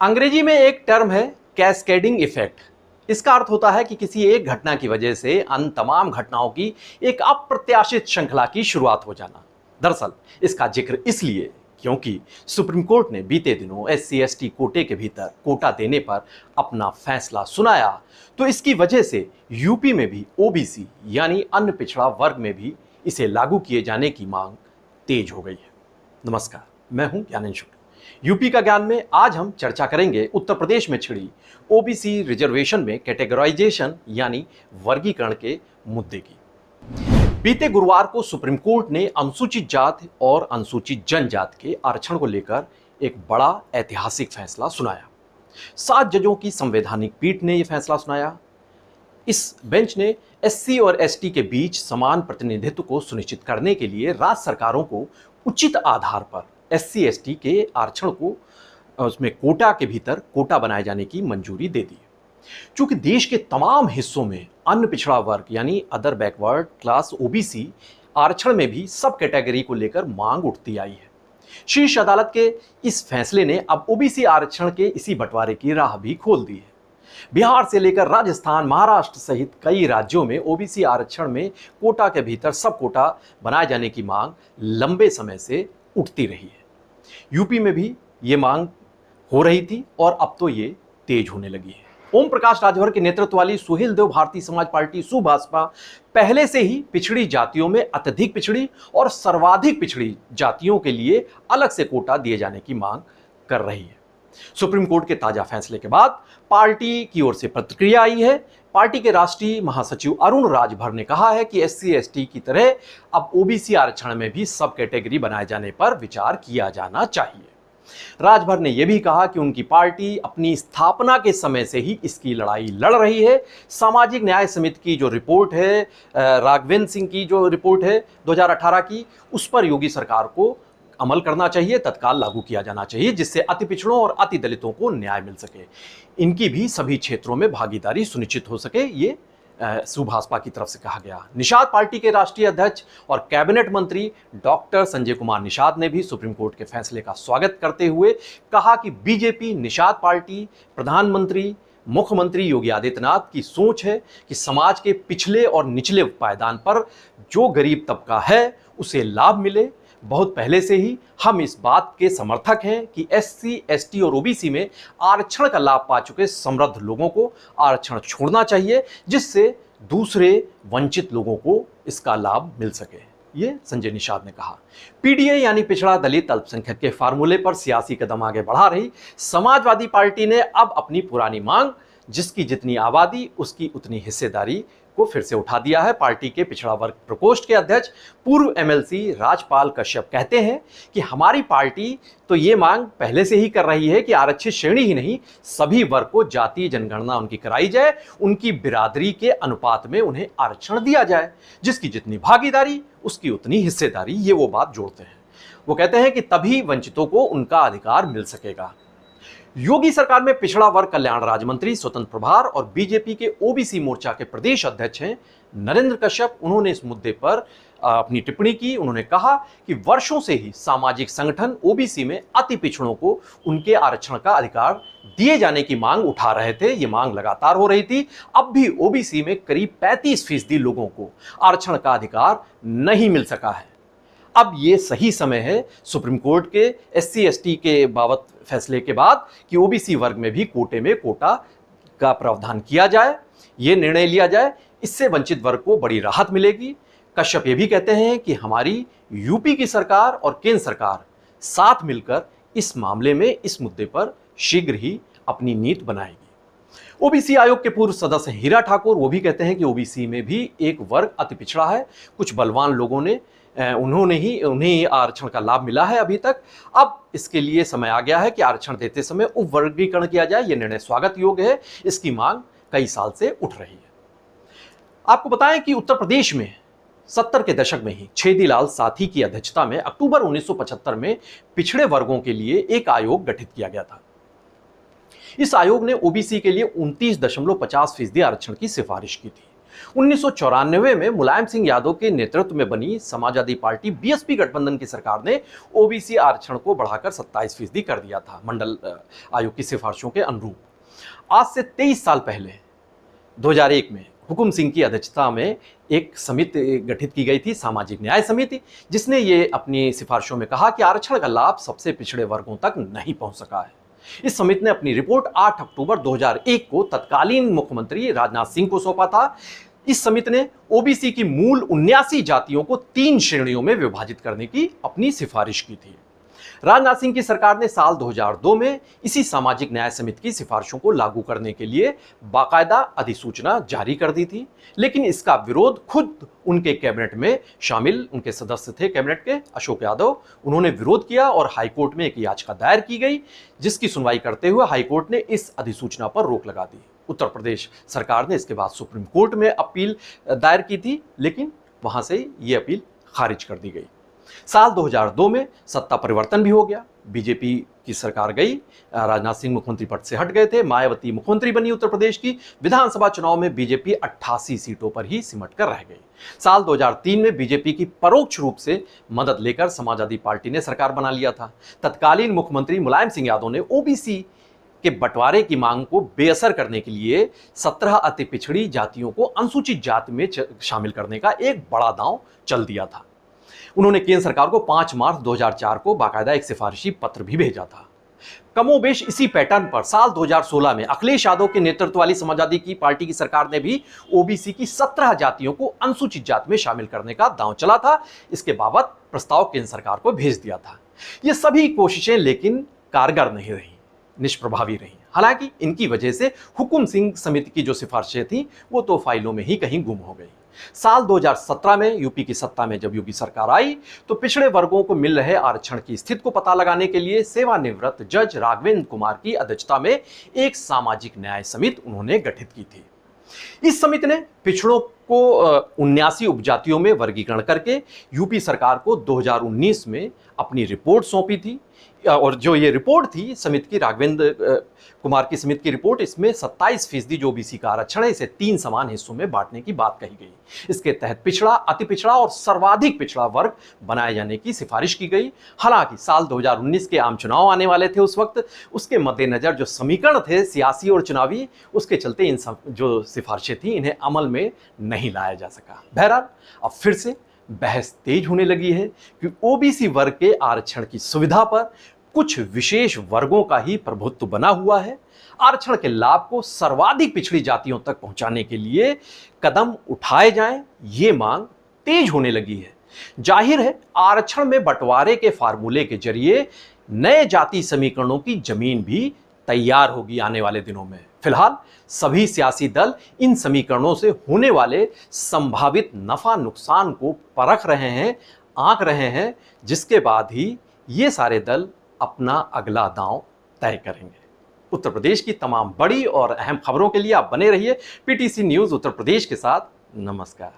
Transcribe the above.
अंग्रेजी में एक टर्म है कैस्केडिंग इफेक्ट। इसका अर्थ होता है कि किसी एक घटना की वजह से अन्य तमाम घटनाओं की एक अप्रत्याशित श्रृंखला की शुरुआत हो जाना। दरअसल इसका जिक्र इसलिए क्योंकि सुप्रीम कोर्ट ने बीते दिनों एससी एसटी कोटे के भीतर कोटा देने पर अपना फैसला सुनाया, तो इसकी वजह से यूपी में भी ओबीसी यानी अन्य पिछड़ा वर्ग में भी इसे लागू किए जाने की मांग तेज हो गई है। नमस्कार, मैं हूं ज्ञानेंद्र। यूपी का ज्ञान में आज हम चर्चा करेंगे उत्तर प्रदेश में छिड़ी ओबीसी रिजर्वेशन में कैटेगराइजेशन यानी वर्गीकरण के मुद्दे की। बीते गुरुवार को सुप्रीम कोर्ट ने अनुसूचित जाति और अनुसूचित जनजाति के आरक्षण को लेकर एक बड़ा ऐतिहासिक फैसला सुनाया। 7 जजों की संवैधानिक पीठ ने यह फैसला सुनाया। इस बेंच ने एससी और एसटी के बीच समान प्रतिनिधित्व को सुनिश्चित करने के लिए राज्य सरकारों को उचित आधार पर एससी एसटी के आरक्षण को उसमें कोटा के भीतर कोटा बनाए जाने की मंजूरी दे दी। चूंकि देश के तमाम हिस्सों में अन्य पिछड़ा वर्ग यानी अदर बैकवर्ड क्लास ओबीसी आरक्षण में भी सब कैटेगरी को लेकर मांग उठती आई है। शीर्ष अदालत के इस फैसले ने अब ओबीसी आरक्षण के इसी बंटवारे की राह भी खोल दी है। बिहार से लेकर राजस्थान, महाराष्ट्र सहित कई राज्यों में ओबीसी आरक्षण में कोटा के भीतर सब कोटा बनाए जाने की मांग लंबे समय से उठती रही है। यूपी में भी ये मांग हो रही थी और अब तो ये तेज होने लगी है। ओम प्रकाश राजभर के नेतृत्व वाली सुहेलदेव भारतीय समाज पार्टी सुभाषपा पहले से ही पिछड़ी जातियों में अत्यधिक पिछड़ी और सर्वाधिक पिछड़ी जातियों के लिए अलग से कोटा दिए जाने की मांग कर रही है। सुप्रीम कोर्ट के ताजा फैसले के बाद पार्टी की ओर से प्रतिक्रिया आई है। पार्टी के राष्ट्रीय महासचिव अरुण राजभर ने कहा है कि एससी एसटी की तरह अब ओबीसी आरक्षण में भी सब कैटेगरी बनाए जाने पर विचार किया जाना चाहिए। राजभर ने यह भी कहा कि उनकी पार्टी अपनी स्थापना के समय से ही इसकी लड़ाई लड़ रही है। सामाजिक न्याय समिति की जो रिपोर्ट है, राघवेंद्र सिंह की जो रिपोर्ट है 2018 की, उस पर योगी सरकार को अमल करना चाहिए, तत्काल लागू किया जाना चाहिए, जिससे अति पिछड़ों और अति दलितों को न्याय मिल सके, इनकी भी सभी क्षेत्रों में भागीदारी सुनिश्चित हो सके। ये सुभाषपा की तरफ से कहा गया। निषाद पार्टी के राष्ट्रीय अध्यक्ष और कैबिनेट मंत्री डॉक्टर संजय कुमार निषाद ने भी सुप्रीम कोर्ट के फैसले का स्वागत करते हुए कहा कि बीजेपी, निषाद पार्टी, प्रधानमंत्री, मुख्यमंत्री योगी आदित्यनाथ की सोच है कि समाज के पिछले और निचले पायदान पर जो गरीब तबका है उसे लाभ मिले। बहुत पहले से ही हम इस बात के समर्थक हैं कि एससी, एसटी और ओबीसी में आरक्षण का लाभ पा चुके समृद्ध लोगों को आरक्षण छोड़ना चाहिए, जिससे दूसरे वंचित लोगों को इसका लाभ मिल सके, ये संजय निषाद ने कहा। पीडीए यानी पिछड़ा दलित अल्पसंख्यक के फार्मूले पर सियासी कदम आगे बढ़ा रही समाजवादी पार्टी ने अब अपनी पुरानी मांग, जिसकी जितनी आबादी उसकी उतनी हिस्सेदारी, को फिर से उठा दिया है। पार्टी के पिछड़ा वर्ग प्रकोष्ठ के अध्यक्ष पूर्व एमएलसी राजपाल कश्यप कहते हैं कि हमारी पार्टी तो ये मांग पहले से ही कर रही है कि आरक्षित श्रेणी ही नहीं, सभी वर्ग को जातीय जनगणना उनकी कराई जाए, उनकी बिरादरी के अनुपात में उन्हें आरक्षण दिया जाए, जिसकी जितनी भागीदारी उसकी उतनी हिस्सेदारी। ये वो बात जोड़ते हैं। वो कहते हैं कि तभी वंचितों को उनका अधिकार मिल सकेगा। योगी सरकार में पिछड़ा वर्ग कल्याण राज्य मंत्री स्वतंत्र प्रभार और बीजेपी के ओबीसी मोर्चा के प्रदेश अध्यक्ष हैं नरेंद्र कश्यप। उन्होंने इस मुद्दे पर अपनी टिप्पणी की। उन्होंने कहा कि वर्षों से ही सामाजिक संगठन ओबीसी में अति पिछड़ों को उनके आरक्षण का अधिकार दिए जाने की मांग उठा रहे थे। ये मांग लगातार हो रही थी। अब भी ओबीसी में करीब 35% लोगों को आरक्षण का अधिकार नहीं मिल सका है। अब ये सही समय है सुप्रीम कोर्ट के एससी एसटी के बाबत फैसले के बाद कि ओबीसी वर्ग में भी कोटे में कोटा का प्रावधान किया जाए, ये निर्णय लिया जाए। इससे वंचित वर्ग को बड़ी राहत मिलेगी। कश्यप ये भी कहते हैं कि हमारी यूपी की सरकार और केंद्र सरकार साथ मिलकर इस मामले में, इस मुद्दे पर शीघ्र ही अपनी नीति बनाएगी। ओबीसी आयोग के पूर्व सदस्य हीरा ठाकुर वो भी कहते हैं कि ओबीसी में भी एक वर्ग अति पिछड़ा है। कुछ बलवान लोगों ने उन्हें आरक्षण का लाभ मिला है अभी तक। अब इसके लिए समय आ गया है कि आरक्षण देते समय उपवर्गीकरण किया जाए। यह निर्णय स्वागत योग्य है। इसकी मांग कई साल से उठ रही है। आपको बताएं कि उत्तर प्रदेश में 70 के दशक में ही छेदीलाल साथी की अध्यक्षता में अक्टूबर 1975 में पिछड़े वर्गों के लिए एक आयोग गठित किया गया था। इस आयोग ने ओबीसी के लिए 29.50% आरक्षण की सिफारिश की थी। 1994 में मुलायम सिंह यादव के नेतृत्व में बनी समाजवादी पार्टी बीएसपी गठबंधन की सरकार ने ओबीसी आरक्षण को बढ़ाकर 27% कर दिया था, मंडल आयोग की सिफारिशों के अनुरूप। आज से 23 साल पहले 2001 में हुकुम सिंह की अध्यक्षता में एक समिति गठित की गई थी, सामाजिक न्याय समिति, जिसने ये अपनी सिफारिशों में कहा कि आरक्षण का लाभ सबसे पिछड़े वर्गों तक नहीं पहुंच सका है। इस समिति ने अपनी रिपोर्ट 8 अक्टूबर 2001 को तत्कालीन मुख्यमंत्री राजनाथ सिंह को सौंपा था। इस समिति ने ओबीसी की मूल 79 जातियों को 3 श्रेणियों में विभाजित करने की अपनी सिफारिश की थी। राजनाथ सिंह की सरकार ने साल 2002 में इसी सामाजिक न्याय समिति की सिफारिशों को लागू करने के लिए बाकायदा अधिसूचना जारी कर दी थी, लेकिन इसका विरोध खुद उनके कैबिनेट में शामिल उनके सदस्य थे कैबिनेट के अशोक यादव, उन्होंने विरोध किया और हाईकोर्ट में एक याचिका दायर की गई, जिसकी सुनवाई करते हुए हाईकोर्ट ने इस अधिसूचना पर रोक लगा दी। उत्तर प्रदेश सरकार ने इसके बाद सुप्रीम कोर्ट में अपील दायर की थी, लेकिन वहां से ये अपील खारिज कर दी गई। साल 2002 में सत्ता परिवर्तन भी हो गया, बीजेपी की सरकार गई, राजनाथ सिंह मुख्यमंत्री पद से हट गए थे, मायावती मुख्यमंत्री बनी उत्तर प्रदेश की। विधानसभा चुनाव में बीजेपी 88 सीटों पर ही सिमट कर रह गई। साल 2003 में बीजेपी की परोक्ष रूप से मदद लेकर समाजवादी पार्टी ने सरकार बना लिया था। तत्कालीन मुख्यमंत्री मुलायम सिंह यादव ने ओबीसी के बंटवारे की मांग को बेअसर करने के लिए 17 अति पिछड़ी जातियों को अनुसूचित जाति में शामिल करने का एक बड़ा दांव चल दिया था। उन्होंने केंद्र सरकार को 5 मार्च 2004 को बाकायदा एक सिफारिशी पत्र भी भेजा था। कमोबेश इसी पैटर्न पर साल 2016 में अखिलेश यादव के नेतृत्व वाली समाजवादी की पार्टी की सरकार ने भी ओबीसी की 17 जातियों को अनुसूचित जाति में शामिल करने का दांव चला था। इसके बाबत प्रस्ताव केंद्र सरकार को भेज दिया था। ये सभी कोशिशें लेकिन कारगर नहीं रही, निष्प्रभावी रही। हालांकि इनकी वजह से हुकुम सिंह समिति की जो सिफारिशें थी वो तो फाइलों में ही कहीं गुम हो गई। साल 2017 में यूपी की सत्ता में जब योगी सरकार आई तो पिछड़े वर्गों को मिल रहे आरक्षण की स्थिति को पता लगाने के लिए सेवानिवृत्त जज राघवेंद्र कुमार की अध्यक्षता में एक सामाजिक न्याय समिति उन्होंने गठित की थी। इस समिति ने पिछड़ों को 79 उपजातियों में वर्गीकरण करके यूपी सरकार को 2019 में अपनी रिपोर्ट सौंपी थी। और जो ये रिपोर्ट थी समिति की, राघवेंद्र कुमार की समिति की रिपोर्ट, इसमें 27% जो ओबीसी का आरक्षण है इसे 3 समान हिस्सों में बांटने की बात कही गई। इसके तहत पिछड़ा, अति पिछड़ा और सर्वाधिक पिछड़ा वर्ग बनाए जाने की सिफारिश की गई। हालांकि साल 2019 के आम चुनाव आने वाले थे उस वक्त, उसके मद्देनजर जो समीकरण थे सियासी और चुनावी, उसके चलते इन जो सिफारिशें थी इन्हें अमल में नहीं लाया जा सका। बहरहाल अब फिर से बहस तेज होने लगी है कि ओबीसी वर्ग के आरक्षण की सुविधा पर कुछ विशेष वर्गों का ही प्रभुत्व बना हुआ है। आरक्षण के लाभ को सर्वाधिक पिछड़ी जातियों तक पहुंचाने के लिए कदम उठाए जाएं, ये मांग तेज होने लगी है। जाहिर है आरक्षण में बंटवारे के फार्मूले के जरिए नए जाति समीकरणों की जमीन भी तैयार होगी आने वाले दिनों में। फिलहाल सभी सियासी दल इन समीकरणों से होने वाले संभावित नफा नुकसान को परख रहे हैं, आंक रहे हैं, जिसके बाद ही ये सारे दल अपना अगला दांव तय करेंगे। उत्तर प्रदेश की तमाम बड़ी और अहम खबरों के लिए आप बने रहिए पीटीसी न्यूज़ उत्तर प्रदेश के साथ। नमस्कार।